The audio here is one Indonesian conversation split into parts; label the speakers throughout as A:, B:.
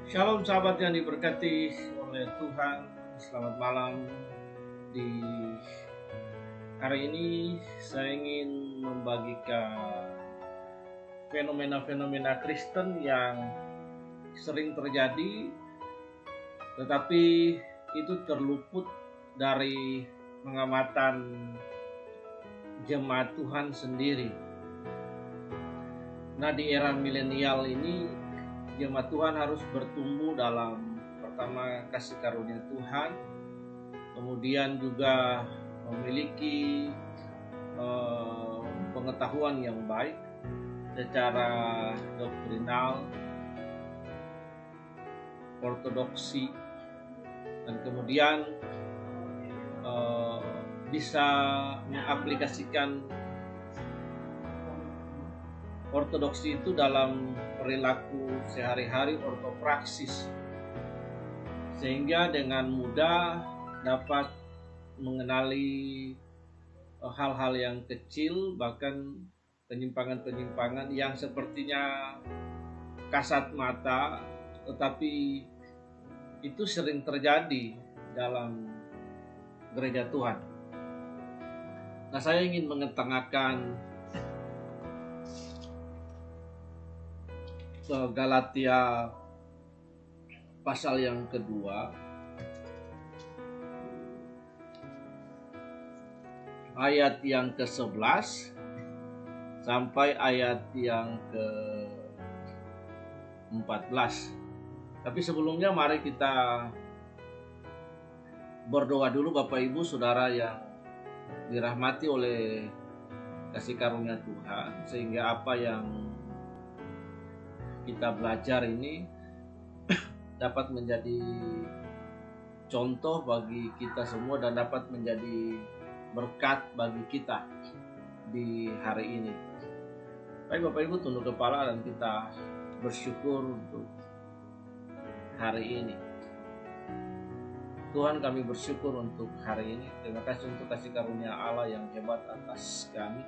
A: Shalom sahabat yang diberkati oleh Tuhan. Selamat malam. Di hari ini saya ingin membagikan fenomena-fenomena Kristen yang sering terjadi, tetapi itu terluput dari pengamatan jemaat Tuhan sendiri. Nah, di era milenial ini jemaat Tuhan harus bertumbuh dalam pertama kasih karunia Tuhan, kemudian juga memiliki pengetahuan yang baik secara doktrinal, ortodoksi, dan kemudian bisa mengaplikasikan ortodoksi itu dalam perilaku sehari-hari, ortopraksis, sehingga dengan mudah dapat mengenali hal-hal yang kecil, bahkan penyimpangan-penyimpangan yang sepertinya kasat mata, tetapi itu sering terjadi dalam gereja Tuhan. Nah, saya ingin mengetengahkan Galatia pasal yang kedua, ayat yang ke-11 sampai ayat yang ke-14. Tapi sebelumnya mari kita berdoa dulu Bapak Ibu Saudara yang dirahmati oleh kasih karunia Tuhan, sehingga apa yang kita belajar ini dapat menjadi contoh bagi kita semua dan dapat menjadi berkat bagi kita di hari ini. Baik Bapak Ibu, tunduk kepala dan kita bersyukur untuk hari ini. Tuhan, kami bersyukur untuk hari ini. Terima kasih untuk kasih karunia Allah yang hebat atas kami.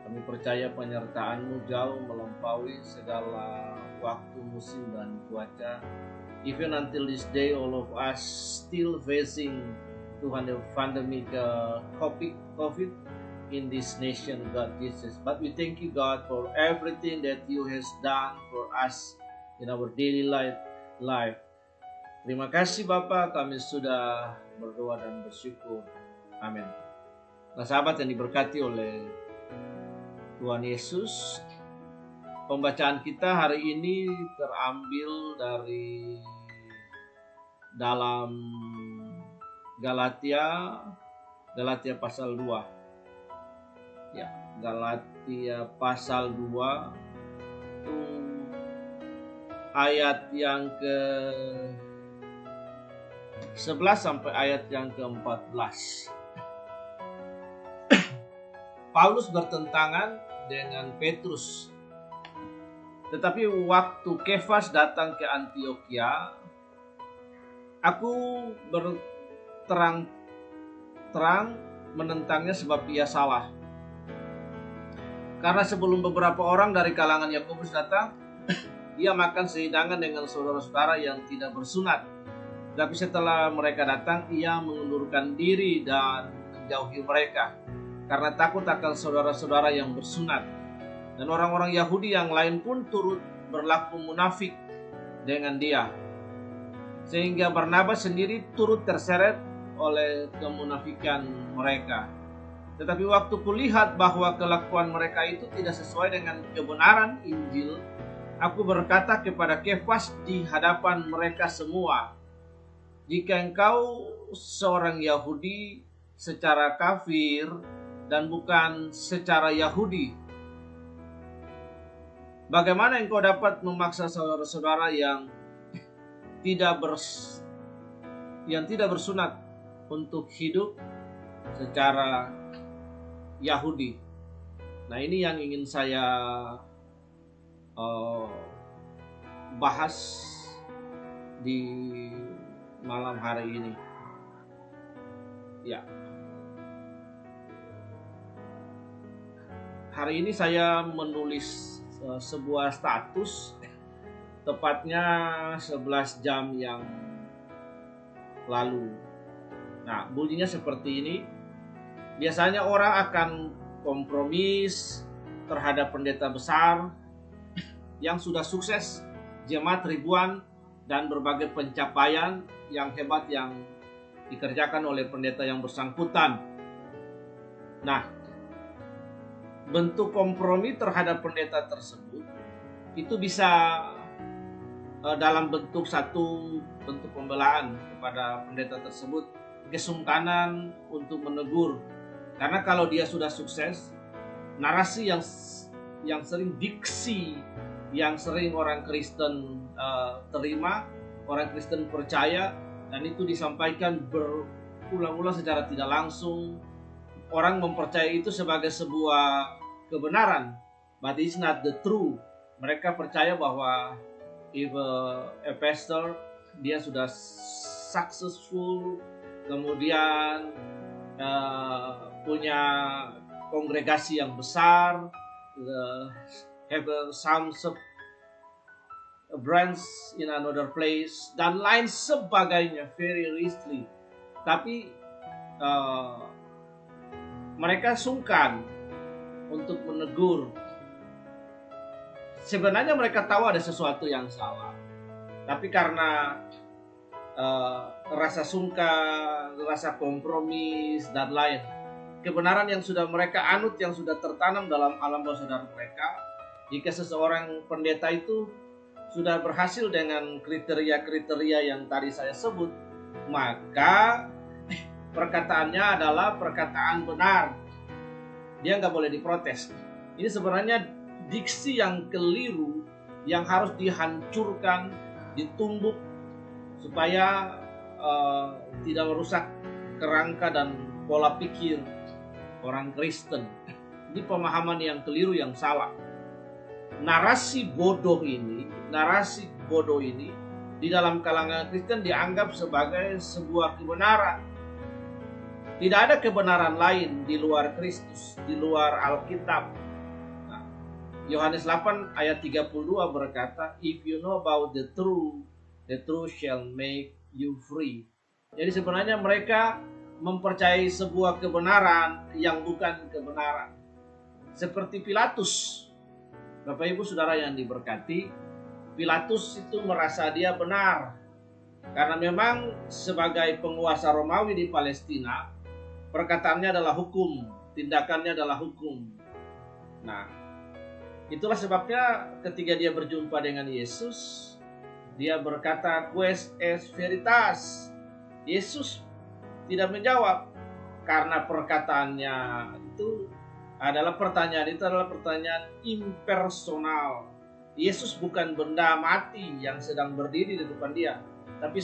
A: Kami percaya penyertaan-Mu jauh melampaui segala waktu, musim, dan cuaca. Even until this day, all of us still facing Tuhan the pandemic COVID in this nation, God Jesus. But we thank you, God, for everything that you has done for us in our daily life. Terima kasih Bapak, kami sudah berdoa dan bersyukur. Amin. Nah sahabat yang diberkati oleh Tuhan Yesus, pembacaan kita hari ini terambil dari dalam Galatia pasal 2. Ya, Galatia pasal 2 itu ayat yang ke-11 sampai ayat yang ke-14. Paulus bertentangan dengan Petrus. Tetapi waktu Kefas datang ke Antiokhia, aku berterang-terang menentangnya sebab ia salah. Karena sebelum beberapa orang dari kalangan Yakobus datang, ia makan sehidangan dengan saudara-saudara yang tidak bersunat. Tapi setelah mereka datang, ia mengundurkan diri dan menjauhi mereka karena takut akan saudara-saudara yang bersunat. Dan orang-orang Yahudi yang lain pun turut berlaku munafik dengan dia, sehingga Barnabas sendiri turut terseret oleh kemunafikan mereka. Tetapi waktu kulihat bahwa kelakuan mereka itu tidak sesuai dengan kebenaran Injil, aku berkata kepada Kefas di hadapan mereka semua, jika engkau seorang Yahudi secara kafir dan bukan secara Yahudi, bagaimana engkau dapat memaksa saudara-saudara yang tidak bersunat untuk hidup secara Yahudi? Nah, ini yang ingin saya bahas di malam hari ini. Ya. Hari ini saya menulis sebuah status tepatnya 11 jam yang lalu. Nah, bunyinya seperti ini. Biasanya orang akan kompromis terhadap pendeta besar yang sudah sukses, jemaat ribuan, dan berbagai pencapaian yang hebat yang dikerjakan oleh pendeta yang bersangkutan. Nah, bentuk kompromi terhadap pendeta tersebut itu bisa dalam bentuk satu bentuk pembelaan kepada pendeta tersebut, kesungkanan untuk menegur. Karena kalau dia sudah sukses, narasi yang sering, diksi yang sering orang Kristen terima, orang Kristen percaya, dan itu disampaikan berulang-ulang secara tidak langsung. Orang mempercayai itu sebagai sebuah kebenaran, but it's not the truth. Mereka percaya bahwa if a pastor, dia sudah successful, kemudian punya kongregasi yang besar, have some branch in another place, dan lain sebagainya, very richly. Tapi mereka sungkan untuk menegur. Sebenarnya mereka tahu ada sesuatu yang salah, tapi karena rasa sungkan, rasa kompromis, dan lain, kebenaran yang sudah mereka anut, yang sudah tertanam dalam alam bawah sadar mereka, jika seseorang pendeta itu sudah berhasil dengan kriteria-kriteria yang tadi saya sebut, maka perkataannya adalah perkataan benar. Dia nggak boleh diprotes. Ini sebenarnya diksi yang keliru yang harus dihancurkan, ditumbuk supaya tidak merusak kerangka dan pola pikir orang Kristen. Ini pemahaman yang keliru, yang salah. Narasi bodoh ini di dalam kalangan Kristen dianggap sebagai sebuah kebenaran. Tidak ada kebenaran lain di luar Kristus, di luar Alkitab. Nah, Yohanes 8 ayat 32 berkata, if you know about the truth shall make you free. Jadi sebenarnya mereka mempercayai sebuah kebenaran yang bukan kebenaran. Seperti Pilatus. Bapak Ibu Saudara yang diberkati, Pilatus itu merasa dia benar. Karena memang sebagai penguasa Romawi di Palestina, perkataannya adalah hukum, tindakannya adalah hukum. Nah, itulah sebabnya ketika dia berjumpa dengan Yesus, dia berkata, "Quis est veritas?" Yesus tidak menjawab karena perkataannya itu adalah pertanyaan impersonal. Yesus bukan benda mati yang sedang berdiri di depan dia, tapi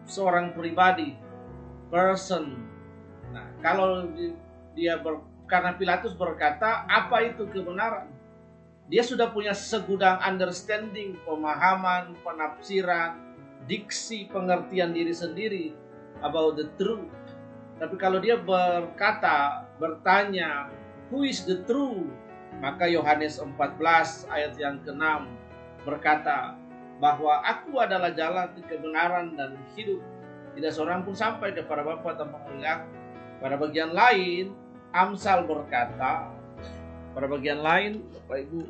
A: seorang pribadi, person. Nah, kalau karena Pilatus berkata, apa itu kebenaran? Dia sudah punya segudang understanding, pemahaman, penafsiran, diksi, pengertian diri sendiri about the truth. Tapi kalau dia bertanya, who is the truth? Maka Yohanes 14 ayat yang ke-6 berkata bahwa aku adalah jalan, kebenaran, dan hidup. Tidak seorang pun sampai kepada Bapa tanpa melalui aku. Pada bagian lain, Amsal berkata, Bapak Ibu,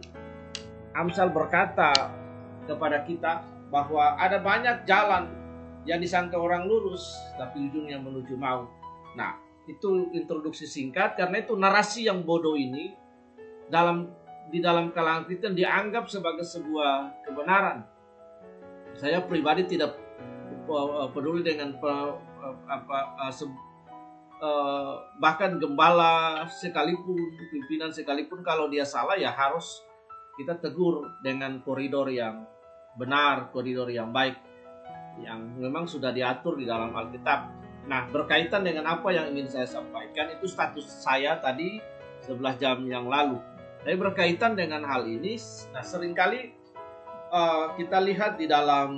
A: Amsal berkata kepada kita bahwa ada banyak jalan yang disangka orang lurus, tapi ujungnya menuju maut. Nah, itu introduksi singkat, karena itu narasi yang bodoh ini di dalam kalangan Kristen dianggap sebagai sebuah kebenaran. Saya pribadi tidak peduli dengan bahkan gembala sekalipun, pimpinan sekalipun, kalau dia salah ya harus kita tegur dengan koridor yang benar, koridor yang baik, yang memang sudah diatur di dalam Alkitab. Nah, berkaitan dengan apa yang ingin saya sampaikan, itu status saya tadi 11 jam yang lalu. Tapi berkaitan dengan hal ini, nah seringkali kita lihat di dalam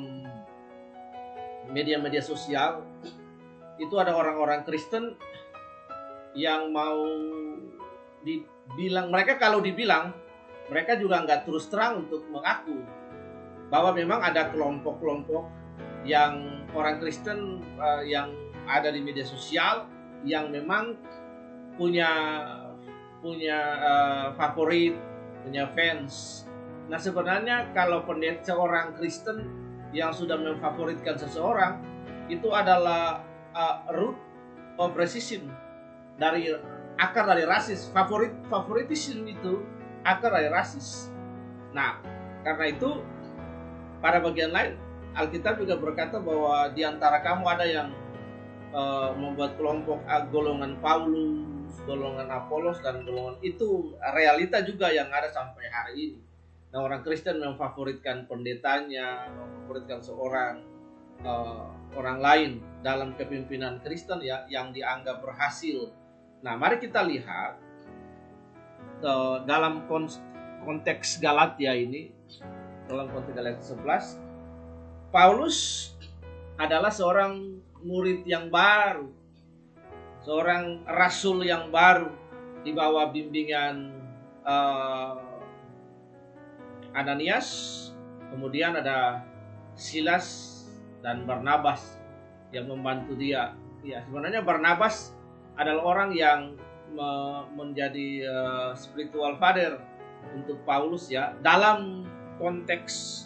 A: media-media sosial, itu ada orang-orang Kristen yang mau dibilang, mereka kalau dibilang, mereka juga nggak terus terang untuk mengaku. bahwa memang ada kelompok-kelompok yang orang Kristen yang ada di media sosial yang memang punya favorit, punya fans. Nah, sebenarnya kalau pendeta seorang Kristen yang sudah memfavoritkan seseorang, itu adalah root of racism, dari akar dari rasis. Favoritism itu akar dari rasis. Nah, karena itu pada bagian lain Alkitab juga berkata bahwa di antara kamu ada yang membuat kelompok golongan Paulus, golongan Apolos, dan golongan itu realita juga yang ada sampai hari ini. Nah, orang Kristen memfavoritkan pendetanya, memfavoritkan seorang orang lain dalam kepemimpinan Kristen ya, yang dianggap berhasil. Nah, mari kita lihat dalam konteks Galatia ini, dalam konteks Galatia 11, Paulus adalah seorang murid yang baru, seorang rasul yang baru di bawah bimbingan Ananias, kemudian ada Silas dan Barnabas yang membantu dia. Ya, sebenarnya Barnabas adalah orang yang menjadi spiritual father untuk Paulus ya, dalam konteks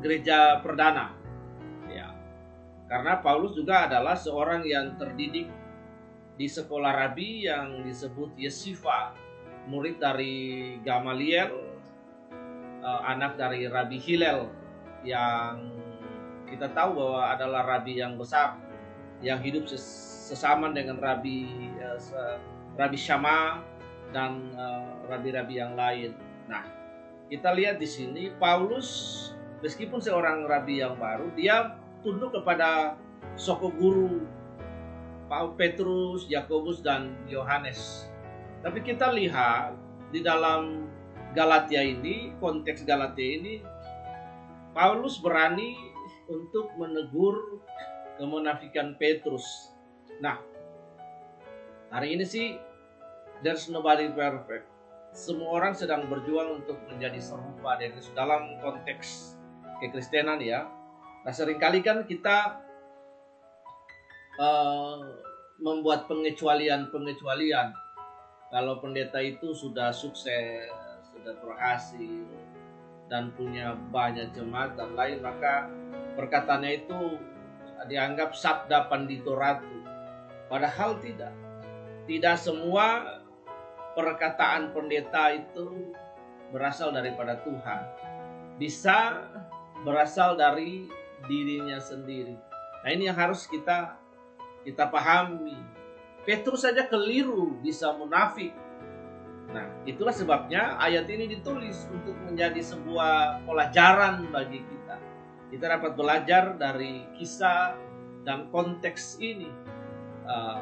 A: gereja perdana. Ya. Karena Paulus juga adalah seorang yang terdidik di sekolah rabi yang disebut Yesiva, murid dari Gamaliel, anak dari Rabi Hillel, yang kita tahu bahwa adalah rabi yang besar yang hidup sesama dengan Rabi Syama dan rabi-rabi yang lain. Nah, kita lihat di sini Paulus meskipun seorang rabi yang baru, dia tunduk kepada soko guru Petrus, Yakobus, dan Yohanes. Tapi kita lihat di dalam Galatia ini, konteks Galatia ini, Paulus berani untuk menegur kemunafikan Petrus. Nah, hari ini sih there's nobody perfect. Semua orang sedang berjuang untuk menjadi serupa dengan Yesus dalam konteks kekristenan ya. Nah, seringkali kan kita membuat pengecualian. Kalau pendeta itu sudah sukses, sudah berhasil, dan punya banyak jemaat dan lain, maka perkataannya itu dianggap sabda pandito ratu. Padahal tidak. Tidak semua perkataan pendeta itu berasal daripada Tuhan. Bisa berasal dari dirinya sendiri. Nah, ini yang harus kita pahami. Petrus saja keliru bisa munafik. Nah, itulah sebabnya ayat ini ditulis untuk menjadi sebuah pelajaran bagi kita. Kita dapat belajar dari kisah dan konteks ini.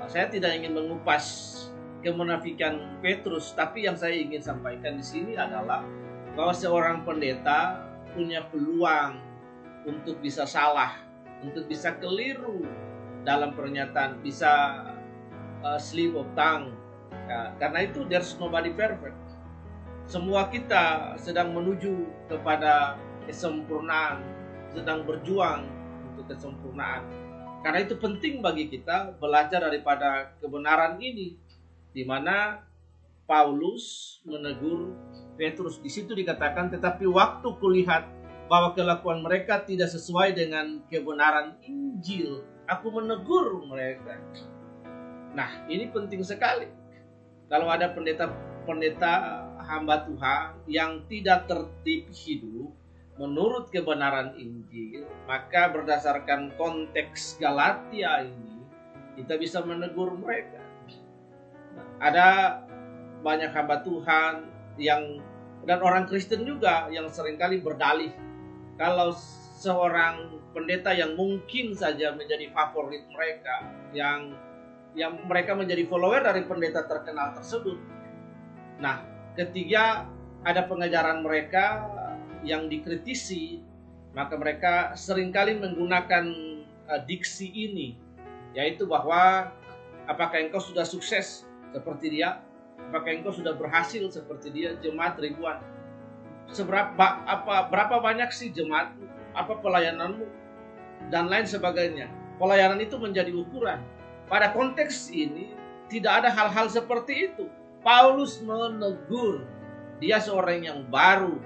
A: Saya tidak ingin mengupas kemunafikan Petrus, tapi yang saya ingin sampaikan di sini adalah bahwa seorang pendeta punya peluang untuk bisa salah, untuk bisa keliru dalam pernyataan, bisa slip of tongue. Ya, karena itu there's nobody perfect. Semua kita sedang menuju kepada kesempurnaan, sedang berjuang untuk kesempurnaan. Karena itu penting bagi kita belajar daripada kebenaran ini, di mana Paulus menegur Petrus. Di situ dikatakan, tetapi waktu kulihat bahwa kelakuan mereka tidak sesuai dengan kebenaran Injil, aku menegur mereka. Nah, ini penting sekali. Kalau ada pendeta hamba Tuhan yang tidak tertib hidup menurut kebenaran Injil, maka berdasarkan konteks Galatia ini, kita bisa menegur mereka. Nah, ada banyak hamba Tuhan dan orang Kristen juga yang seringkali berdalih kalau seorang pendeta yang mungkin saja menjadi favorit mereka, yang mereka menjadi follower dari pendeta terkenal tersebut. Nah, ketika ada pengajaran mereka yang dikritisi, maka mereka seringkali menggunakan diksi ini, yaitu bahwa apakah engkau sudah sukses seperti dia? Apakah engkau sudah berhasil seperti dia, jemaat ribuan? berapa banyak sih jemaat, apa pelayananmu dan lain sebagainya. Pelayanan itu menjadi ukuran. Pada konteks ini tidak ada hal-hal seperti itu. Paulus menegur, dia seorang yang baru.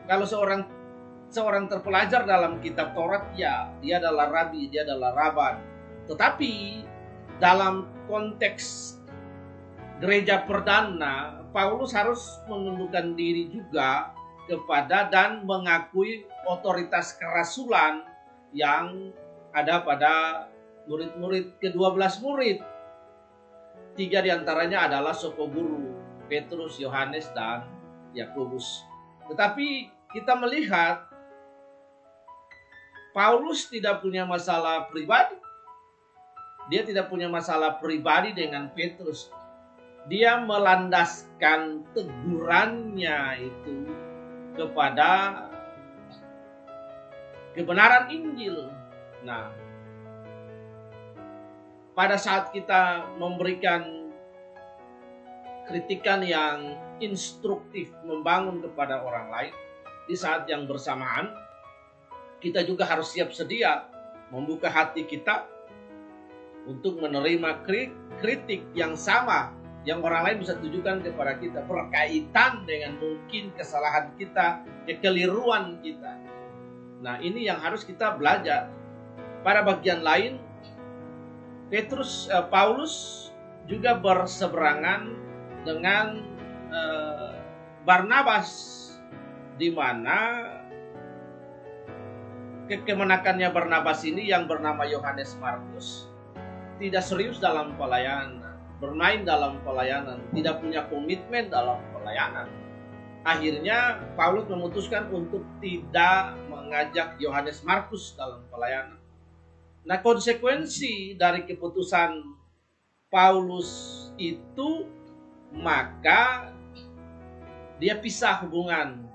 A: Kalau seorang terpelajar dalam kitab Taurat, ya dia adalah rabi, dia adalah raban. Tetapi dalam konteks gereja perdana, Paulus harus menundukkan diri juga kepada dan mengakui otoritas kerasulan yang ada pada murid-murid ke-12 murid. 3 diantaranya adalah soko guru, Petrus, Yohanes, dan Yakobus. Tetapi kita melihat Paulus tidak punya masalah pribadi. Dia tidak punya masalah pribadi dengan Petrus. Dia melandaskan tegurannya itu kepada kebenaran Injil. Nah, pada saat kita memberikan kritikan yang instruktif, membangun kepada orang lain, di saat yang bersamaan, kita juga harus siap sedia membuka hati kita untuk menerima kritik yang sama yang orang lain bisa tujukan kepada kita berkaitan dengan mungkin kesalahan kita, kekeliruan kita. Nah, ini yang harus kita belajar. Pada bagian lain, Paulus juga berseberangan dengan Barnabas, di mana kemenakannya Barnabas ini yang bernama Yohanes Markus tidak serius dalam pelayanan, bermain dalam pelayanan, tidak punya komitmen dalam pelayanan. Akhirnya Paulus memutuskan untuk tidak mengajak Yohanes Markus dalam pelayanan. Nah, konsekuensi dari keputusan Paulus itu, maka dia pisah hubungan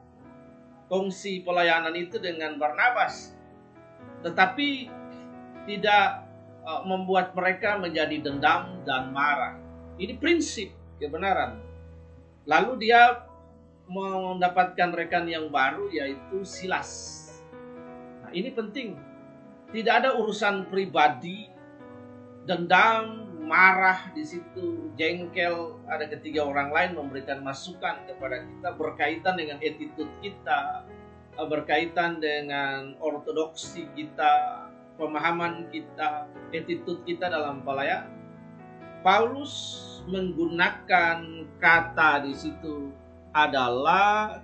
A: kongsi pelayanan itu dengan Barnabas. Tetapi tidak membuat mereka menjadi dendam dan marah. Ini prinsip kebenaran. Lalu dia mendapatkan rekan yang baru, yaitu Silas. Nah, ini penting. Tidak ada urusan pribadi, dendam, marah di situ, jengkel. Ada ketiga orang lain memberikan masukan kepada kita berkaitan dengan attitude kita, berkaitan dengan ortodoksi kita, pemahaman kita, attitude kita dalam pelayanan. Paulus menggunakan kata di situ adalah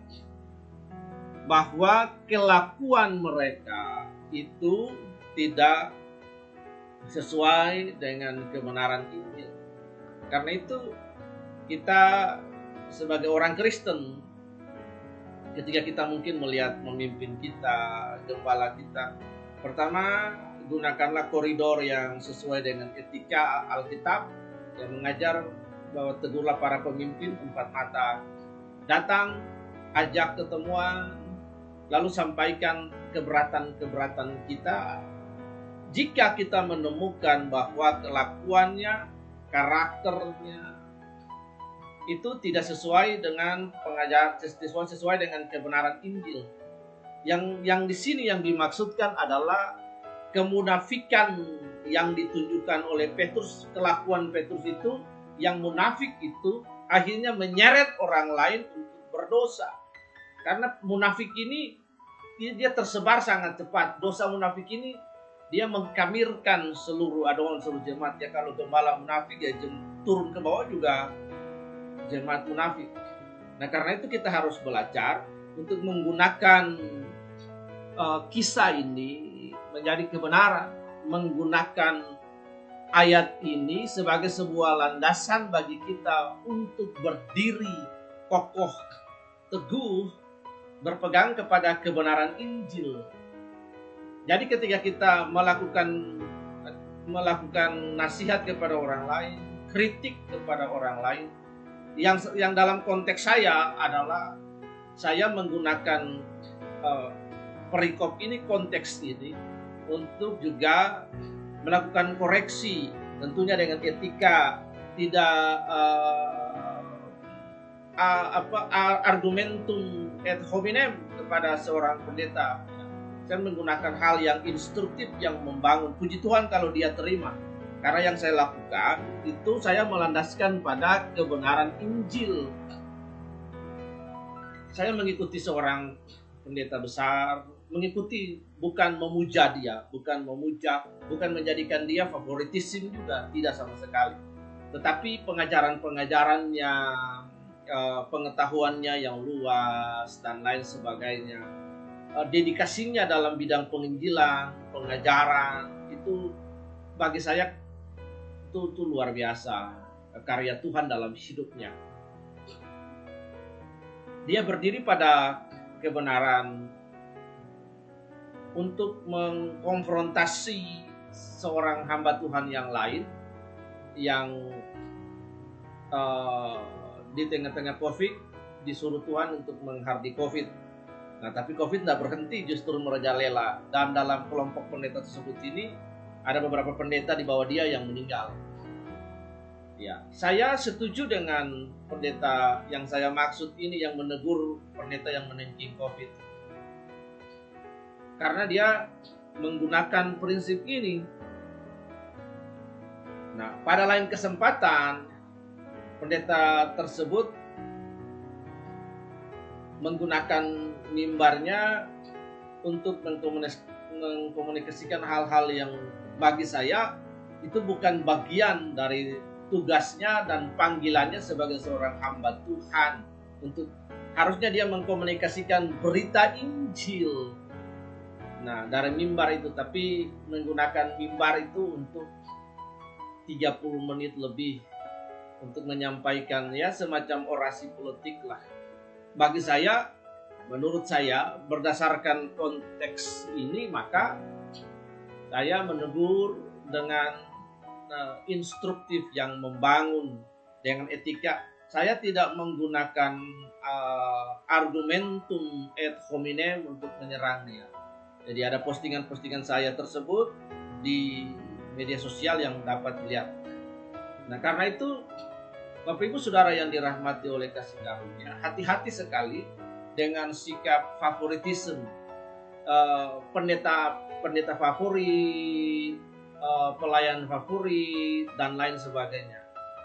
A: bahwa kelakuan mereka itu tidak sesuai dengan kebenaran Injil. Karena itu kita sebagai orang Kristen, ketika kita mungkin melihat memimpin kita, gembala kita, pertama gunakanlah koridor yang sesuai dengan etika Alkitab yang mengajar bahwa tegurlah para pemimpin 4 mata. Datang, ajak ketemuan, lalu sampaikan keberatan-keberatan kita. Jika kita menemukan bahwa kelakuannya, karakternya itu tidak sesuai dengan pengajaran, sesuai dengan kebenaran Injil. Yang di sini yang dimaksudkan adalah kemunafikan yang ditunjukkan oleh Petrus. Kelakuan Petrus itu, yang munafik itu akhirnya menyeret orang lain untuk berdosa. Karena munafik ini dia tersebar sangat cepat. Dosa munafik ini dia mengkamirkan seluruh jemaat. Ya, kalau gembala munafik ya turun ke bawah juga jemaat munafik. Nah, karena itu kita harus belajar untuk menggunakan kisah ini menjadi kebenaran, menggunakan ayat ini sebagai sebuah landasan bagi kita untuk berdiri kokoh, teguh, berpegang kepada kebenaran Injil. Jadi ketika kita melakukan nasihat kepada orang lain, kritik kepada orang lain, yang dalam konteks saya adalah saya menggunakan perikop ini, konteks ini untuk juga melakukan koreksi, tentunya dengan etika, tidak argumentum ad hominem kepada seorang pendeta. Saya menggunakan hal yang instruktif, yang membangun. Puji Tuhan kalau dia terima. Karena yang saya lakukan itu saya melandaskan pada kebenaran Injil. Saya mengikuti seorang pendeta besar, mengikuti bukan memuja dia, bukan menjadikan dia favoritisme juga, tidak sama sekali. Tetapi pengajaran-pengajarannya, pengetahuannya yang luas dan lain sebagainya, dedikasinya dalam bidang penginjilan, pengajaran, itu bagi saya itu luar biasa, karya Tuhan dalam hidupnya. Dia berdiri pada kebenaran untuk mengkonfrontasi seorang hamba Tuhan yang lain yang di tengah-tengah COVID disuruh Tuhan untuk menghardi COVID. Nah, tapi COVID tidak berhenti, justru merajalela. Dan dalam kelompok pendeta tersebut ini ada beberapa pendeta di bawah dia yang meninggal. Ya, saya setuju dengan pendeta yang saya maksud ini, yang menegur pendeta yang menengking COVID. Karena dia menggunakan prinsip ini. Nah, pada lain kesempatan, pendeta tersebut menggunakan mimbarnya untuk mengkomunikasikan hal-hal yang bagi saya itu bukan bagian dari tugasnya dan panggilannya sebagai seorang hamba Tuhan. Untuk harusnya dia mengkomunikasikan berita Injil. Nah, dari mimbar itu, tapi menggunakan mimbar itu untuk 30 menit lebih untuk menyampaikan ya semacam orasi politik lah. Bagi saya, menurut saya, berdasarkan konteks ini, maka saya menegur dengan instruktif yang membangun dengan etika. Saya tidak menggunakan argumentum ad hominem untuk menyerangnya. Jadi ada postingan-postingan saya tersebut di media sosial yang dapat dilihat. Nah, karena itu Bapak Ibu Saudara yang dirahmati oleh kasih karunia, hati-hati sekali dengan sikap favoritisme, pendeta favorit, pelayan favorit, dan lain sebagainya.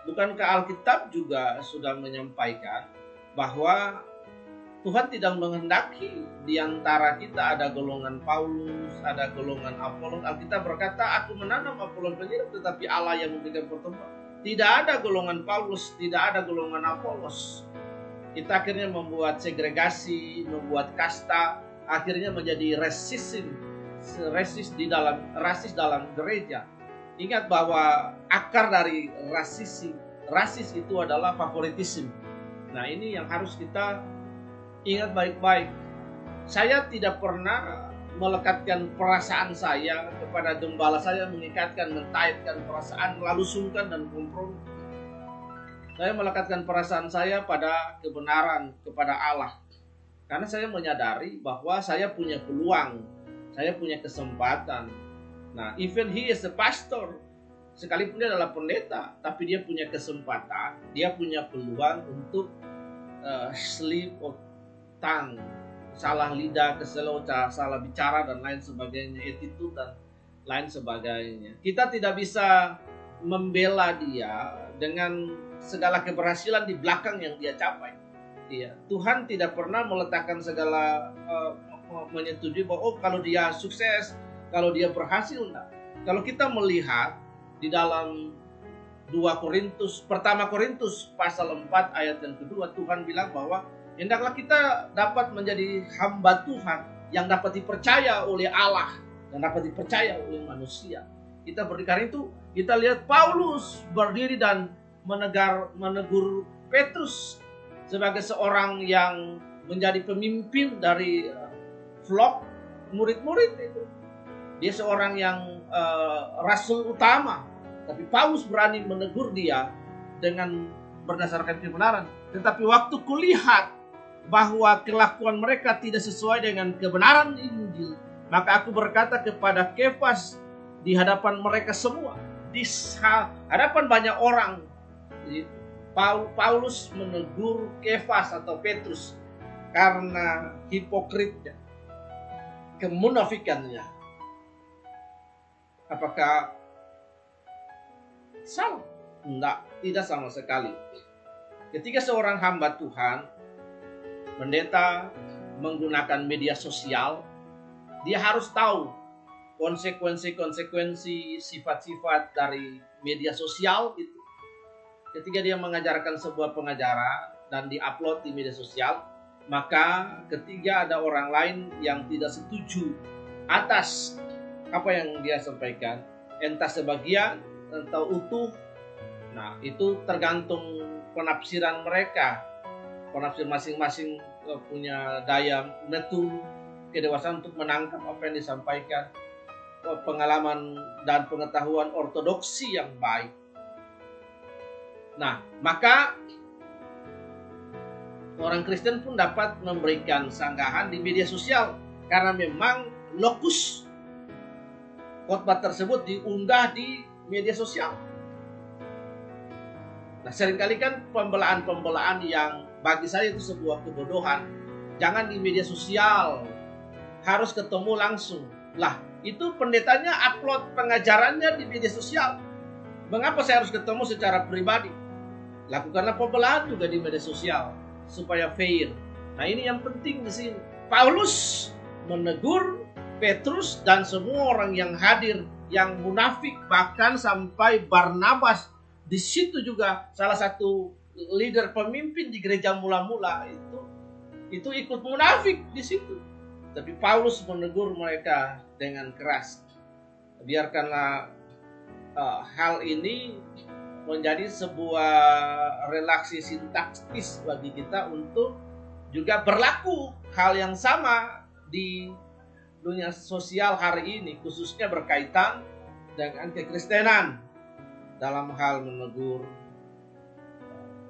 A: Bukankah Alkitab juga sudah menyampaikan bahwa Tuhan tidak menghendaki di antara kita ada golongan Paulus, ada golongan Apolos. Alkitab berkata, aku menanam, Apolos menyiram, tetapi Allah yang memberikan pertumbuhan. Tidak ada golongan Paulus, tidak ada golongan Apolos. Kita akhirnya membuat segregasi, membuat kasta, akhirnya menjadi rasis dalam gereja. Ingat bahwa akar dari rasis itu adalah favoritisme. Nah, ini yang harus kita ingat baik-baik. Saya tidak pernah melekatkan perasaan saya kepada gembala saya, mentaitkan perasaan, lalu sungkan dan kompromi. Saya melekatkan perasaan saya pada kebenaran, kepada Allah. Karena saya menyadari bahwa saya punya peluang, saya punya kesempatan. Nah, even he is a pastor, sekalipun dia adalah pendeta, tapi dia punya kesempatan, dia punya peluang untuk slip of tongue, salah lidah, keselowca, salah bicara dan lain sebagainya, attitude dan lain sebagainya. Kita tidak bisa membela dia dengan segala keberhasilan di belakang yang dia capai. Iya, Tuhan tidak pernah meletakkan segala menyetujui bahwa kalau dia sukses, kalau dia berhasil, enggak. Kalau kita melihat di dalam 1 Korintus pasal 4 ayat yang kedua, Tuhan bilang bahwa hendaklah kita dapat menjadi hamba Tuhan yang dapat dipercaya oleh Allah dan dapat dipercaya oleh manusia. Kita berdikari itu, kita lihat Paulus berdiri dan menegur Petrus sebagai seorang yang menjadi pemimpin dari flock murid-murid itu. Dia seorang yang rasul utama, tapi Paulus berani menegur dia dengan berdasarkan kebenaran. Tetapi waktu kulihat bahwa kelakuan mereka tidak sesuai dengan kebenaran Injil, maka aku berkata kepada Kefas di hadapan mereka semua, di hadapan banyak orang, Paulus menegur Kefas atau Petrus karena hipokritnya, kemunafikannya. Apakah salah? Tidak sama sekali. Ketika seorang hamba Tuhan, pendeta, menggunakan media sosial, dia harus tahu konsekuensi sifat-sifat dari media sosial itu. Ketika dia mengajarkan sebuah pengajaran dan diupload di media sosial, maka ketika ada orang lain yang tidak setuju atas apa yang dia sampaikan, entah sebagian atau utuh, nah itu tergantung penafsiran mereka. Penafsir masing-masing punya daya betul kedewasaan untuk menangkap apa yang disampaikan, pengalaman dan pengetahuan ortodoksi yang baik. Nah, maka orang Kristen pun dapat memberikan sanggahan di media sosial karena memang lokus khotbah tersebut diunggah di media sosial. Nah, seringkali kan pembelaan-pembelaan yang bagi saya itu sebuah kebodohan. Jangan di media sosial, harus ketemu langsung. Lah, itu pendetanya upload pengajarannya di media sosial. Mengapa saya harus ketemu secara pribadi? Lakukanlah pembelaan juga di media sosial supaya fair. Nah, ini yang penting di sini. Paulus menegur Petrus dan semua orang yang hadir yang munafik, bahkan sampai Barnabas. Di situ juga salah satu leader pemimpin di gereja mula-mula itu ikut munafik di situ. Tapi Paulus menegur mereka dengan keras. Biarkanlah hal ini menjadi sebuah relasi sintaktis bagi kita untuk juga berlaku hal yang sama di dunia sosial hari ini, khususnya berkaitan dengan kekristenan. Dalam hal menegur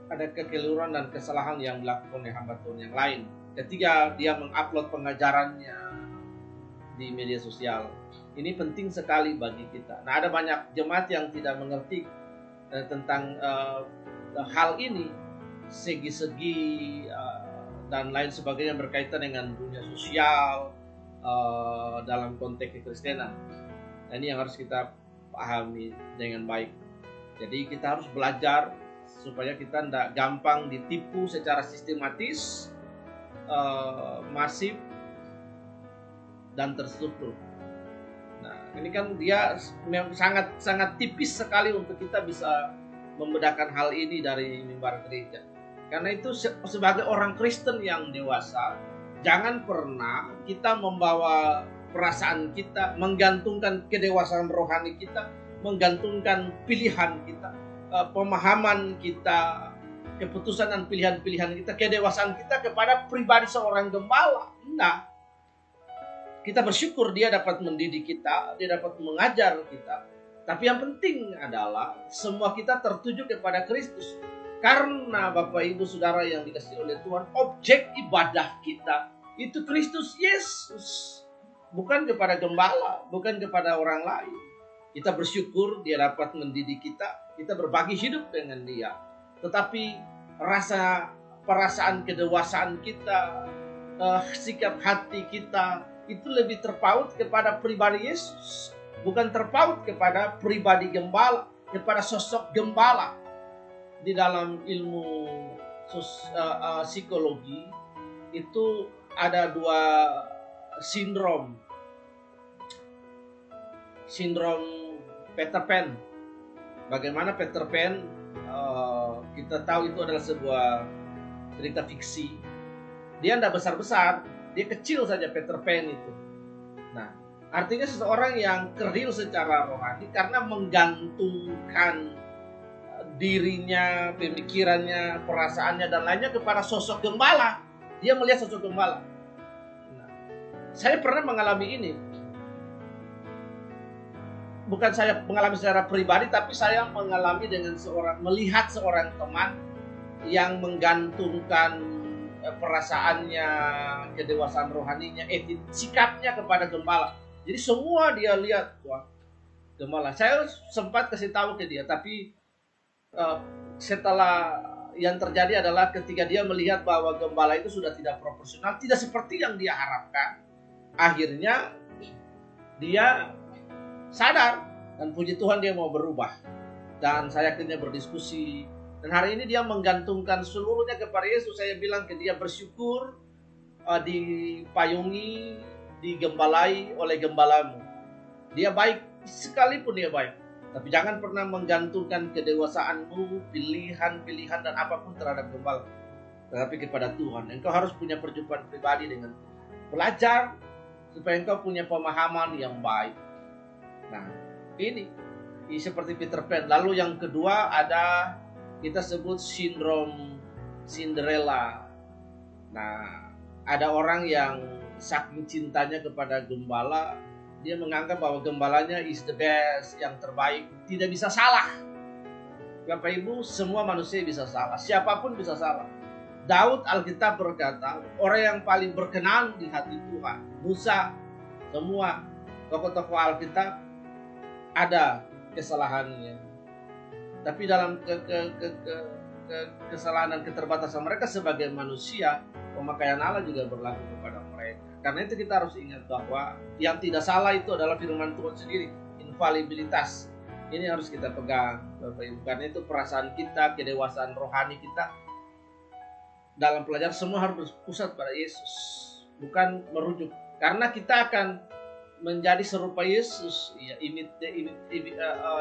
A: ada kekeliruan dan kesalahan yang dilakukan oleh hamba Tuhan yang lain ketika dia mengupload pengajarannya di media sosial. Ini penting sekali bagi kita. Nah, ada banyak jemaat yang tidak mengerti tentang hal ini, segi-segi dan lain sebagainya berkaitan dengan dunia sosial dalam konteks kekristenan. Nah, ini yang harus kita pahami dengan baik. Jadi kita harus belajar supaya kita tidak gampang ditipu secara sistematis, masif, dan terstruktur. Nah, ini kan dia sangat tipis sekali untuk kita bisa membedakan hal ini dari mimbar gereja. Karena itu sebagai orang Kristen yang dewasa, jangan pernah kita membawa perasaan kita, menggantungkan kedewasaan rohani kita, menggantungkan pilihan kita, pemahaman kita, keputusan dan pilihan-pilihan kita, kedewasaan kita kepada pribadi seorang gembala. Nah, kita bersyukur dia dapat mendidik kita, dia dapat mengajar kita. Tapi yang penting adalah semua kita tertuju kepada Kristus. Karena Bapak Ibu Saudara yang dikasihi oleh Tuhan, objek ibadah kita itu Kristus Yesus. Bukan kepada gembala, bukan kepada orang lain. Kita bersyukur dia dapat mendidik kita berbagi hidup dengan dia. Tetapi perasaan kedewasaan kita, sikap hati kita, itu lebih terpaut kepada pribadi Yesus. Bukan terpaut kepada pribadi gembala, kepada sosok gembala. Di dalam ilmu psikologi, itu ada dua sindrom. Sindrom Peter Pan. Bagaimana Peter Pan, kita tahu itu adalah sebuah cerita fiksi. Dia tidak besar-besar, dia kecil saja Peter Pan itu. Nah, artinya seseorang yang kerdil secara rohani karena menggantungkan dirinya, pemikirannya, perasaannya dan lainnya kepada sosok gembala. Dia melihat sosok gembala. Nah, saya pernah mengalami ini. Bukan saya mengalami secara pribadi, tapi saya mengalami dengan melihat seorang teman yang menggantungkan perasaannya, kedewasaan rohaninya, sikapnya kepada gembala. Jadi semua dia lihat, wah, gembala. Saya sempat kasih tahu ke dia, tapi setelah yang terjadi adalah ketika dia melihat bahwa gembala itu sudah tidak proporsional, tidak seperti yang dia harapkan, akhirnya dia sadar dan puji Tuhan dia mau berubah. Dan saya akhirnya berdiskusi, dan hari ini dia menggantungkan seluruhnya kepada Yesus. Saya bilang ke dia, bersyukur dipayungi, digembalai oleh gembalamu. Dia baik, sekalipun dia baik, tapi jangan pernah menggantungkan kedewasaanmu, pilihan-pilihan dan apapun terhadap gembala, tetapi kepada Tuhan. Engkau harus punya perjumpaan pribadi dengan Tuhan. Belajar supaya engkau punya pemahaman yang baik. Nah, ini seperti Peter Pan. Lalu yang kedua ada, kita sebut sindrom Cinderella. Nah, ada orang yang saking cintanya kepada gembala, dia menganggap bahwa gembalanya is the best, yang terbaik, tidak bisa salah. Bapak Ibu, semua manusia bisa salah, siapapun bisa salah. Daud, Alkitab berkata, orang yang paling berkenan di hati Tuhan. Musa, semua tokoh-tokoh Alkitab ada kesalahannya, tapi dalam kesalahan dan keterbatasan mereka sebagai manusia, pemakaian Allah juga berlaku kepada mereka. Karena itu kita harus ingat bahwa yang tidak salah itu adalah firman Tuhan sendiri, infalibilitas. Ini harus kita pegang, Bapak Ibu. Karena itu perasaan kita, kedewasaan rohani kita dalam pelajaran semua harus berpusat pada Yesus, bukan merujuk. Karena kita akan menjadi serupa Yesus, ya,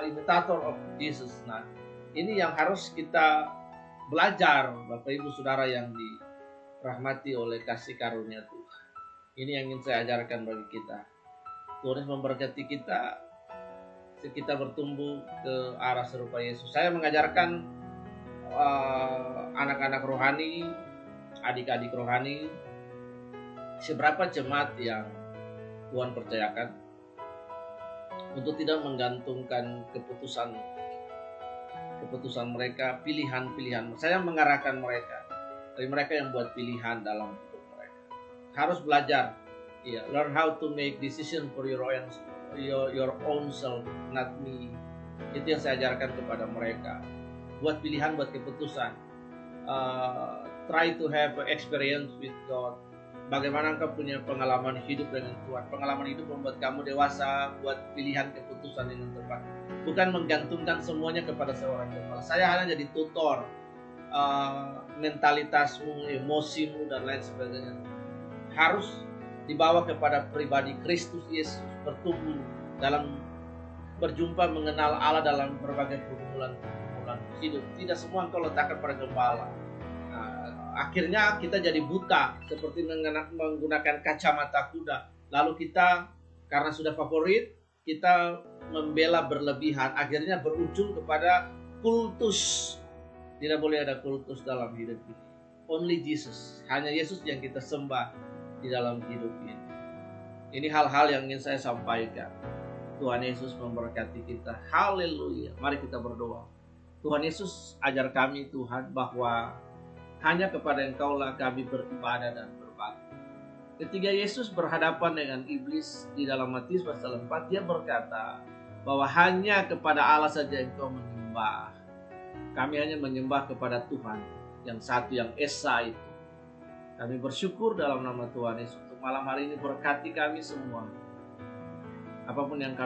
A: imitator of Jesus. Nah, ini yang harus kita belajar, Bapak Ibu Saudara yang dirahmati oleh kasih karunia Tuhan. Ini yang ingin saya ajarkan bagi kita. Tuhan memberkati kita bertumbuh ke arah serupa Yesus. Saya mengajarkan anak-anak rohani, adik-adik rohani, seberapa jemaat yang Tuhan percayakan untuk tidak menggantungkan keputusan mereka, pilihan-pilihan. Saya mengarahkan mereka, dari mereka yang buat pilihan dalam hidup mereka. Harus belajar, learn how to make decision for your own self, not me. Itu yang saya ajarkan kepada mereka. Buat pilihan, buat keputusan. Try to have experience with God. Bagaimana engkau punya pengalaman hidup dengan Tuhan. Pengalaman hidup membuat kamu dewasa, buat pilihan keputusan yang tepat. Bukan menggantungkan semuanya kepada seorang gembala. Saya hanya jadi tutor mentalitasmu, emosimu, dan lain sebagainya. Harus dibawa kepada pribadi Kristus Yesus, bertumbuh dalam berjumpa mengenal Allah dalam berbagai pergumulan hidup. Tidak semua engkau letakkan pada gembala. Akhirnya kita jadi buta, seperti menggunakan kacamata kuda. Lalu kita, karena sudah favorit, kita membela berlebihan. Akhirnya berujung kepada kultus. Tidak boleh ada kultus dalam hidup ini. Only Jesus. Hanya Yesus yang kita sembah di dalam hidup ini. Ini hal-hal yang ingin saya sampaikan. Tuhan Yesus memberkati kita. Haleluya. Mari kita berdoa. Tuhan Yesus, ajar kami Tuhan bahwa hanya kepada Engkaulah kami beribadah dan berbakti. Ketika Yesus berhadapan dengan iblis di dalam Matius pasal 4, dia berkata bahwa hanya kepada Allah saja Engkau menyembah. Kami hanya menyembah kepada Tuhan yang satu, yang Esa itu. Kami bersyukur dalam nama Tuhan Yesus. Untuk malam hari ini berkati kami semua. Apapun yang kami